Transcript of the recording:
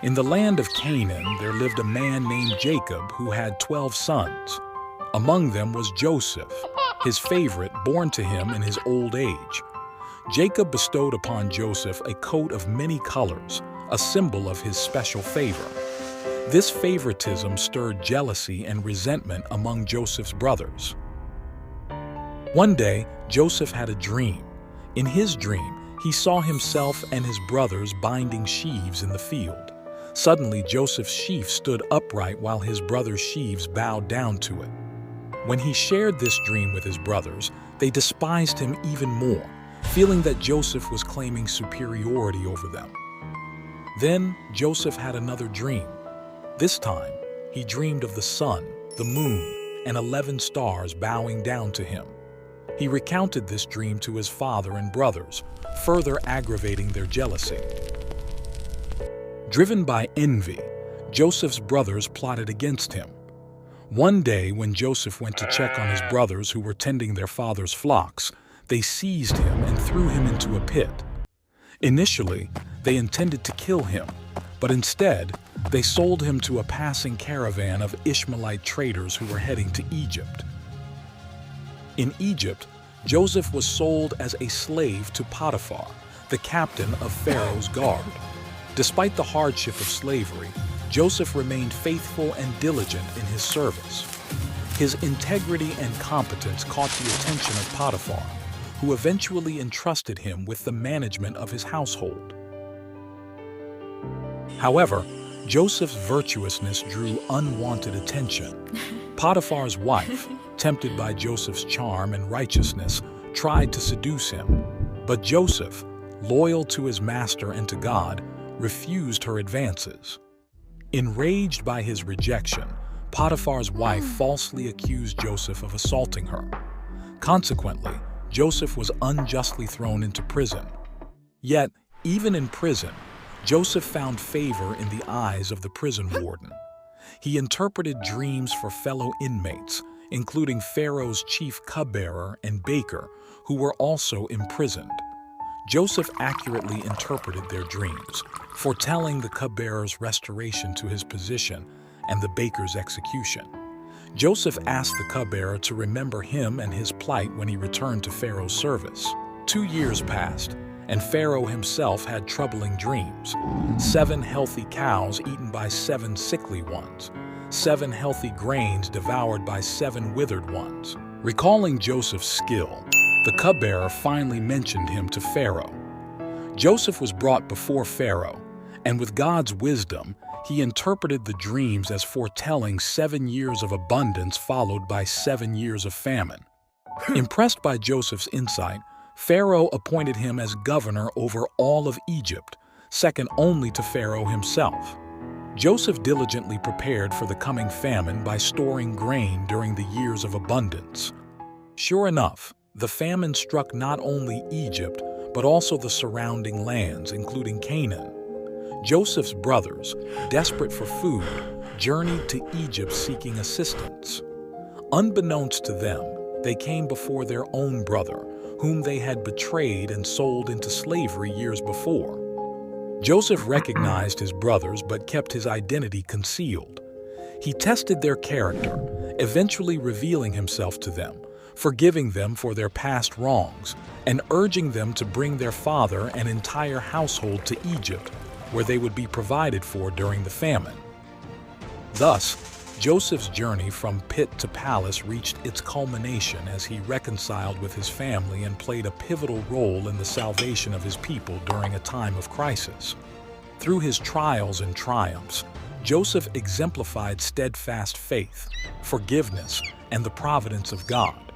In the land of Canaan, there lived a man named Jacob who had 12 sons. Among them was Joseph, his favorite, born to him in his old age. Jacob bestowed upon Joseph a coat of many colors, a symbol of his special favor. This favoritism stirred jealousy and resentment among Joseph's brothers. One day, Joseph had a dream. In his dream, he saw himself and his brothers binding sheaves in the field. Suddenly, Joseph's sheaf stood upright while his brothers' sheaves bowed down to it. When he shared this dream with his brothers, they despised him even more, feeling that Joseph was claiming superiority over them. Then Joseph had another dream. This time, he dreamed of the sun, the moon, and 11 stars bowing down to him. He recounted this dream to his father and brothers, further aggravating their jealousy. Driven by envy, Joseph's brothers plotted against him. One day, when Joseph went to check on his brothers who were tending their father's flocks, they seized him and threw him into a pit. Initially, they intended to kill him, but instead, they sold him to a passing caravan of Ishmaelite traders who were heading to Egypt. In Egypt, Joseph was sold as a slave to Potiphar, the captain of Pharaoh's guard. Despite the hardship of slavery, Joseph remained faithful and diligent in his service. His integrity and competence caught the attention of Potiphar, who eventually entrusted him with the management of his household. However, Joseph's virtuousness drew unwanted attention. Potiphar's wife, tempted by Joseph's charm and righteousness, tried to seduce him. But Joseph, loyal to his master and to God, refused her advances. Enraged by his rejection, Potiphar's wife falsely accused Joseph of assaulting her. Consequently, Joseph was unjustly thrown into prison. Yet, even in prison, Joseph found favor in the eyes of the prison warden. He interpreted dreams for fellow inmates, including Pharaoh's chief cupbearer and baker, who were also imprisoned. Joseph accurately interpreted their dreams, foretelling the cupbearer's restoration to his position and the baker's execution. Joseph asked the cupbearer to remember him and his plight when he returned to Pharaoh's service. 2 years passed, and Pharaoh himself had troubling dreams. 7 healthy cows eaten by 7 sickly ones. 7 healthy grains devoured by 7 withered ones. Recalling Joseph's skill, the cupbearer finally mentioned him to Pharaoh. Joseph was brought before Pharaoh, and with God's wisdom, he interpreted the dreams as foretelling 7 years of abundance followed by 7 years of famine. Impressed by Joseph's insight, Pharaoh appointed him as governor over all of Egypt, second only to Pharaoh himself. Joseph diligently prepared for the coming famine by storing grain during the years of abundance. Sure enough, the famine struck not only Egypt, but also the surrounding lands, including Canaan. Joseph's brothers, desperate for food, journeyed to Egypt seeking assistance. Unbeknownst to them, they came before their own brother, whom they had betrayed and sold into slavery years before. Joseph recognized his brothers but kept his identity concealed. He tested their character, eventually revealing himself to them, forgiving them for their past wrongs, and urging them to bring their father and entire household to Egypt, where they would be provided for during the famine. Thus, Joseph's journey from pit to palace reached its culmination as he reconciled with his family and played a pivotal role in the salvation of his people during a time of crisis. Through his trials and triumphs, Joseph exemplified steadfast faith, forgiveness, and the providence of God.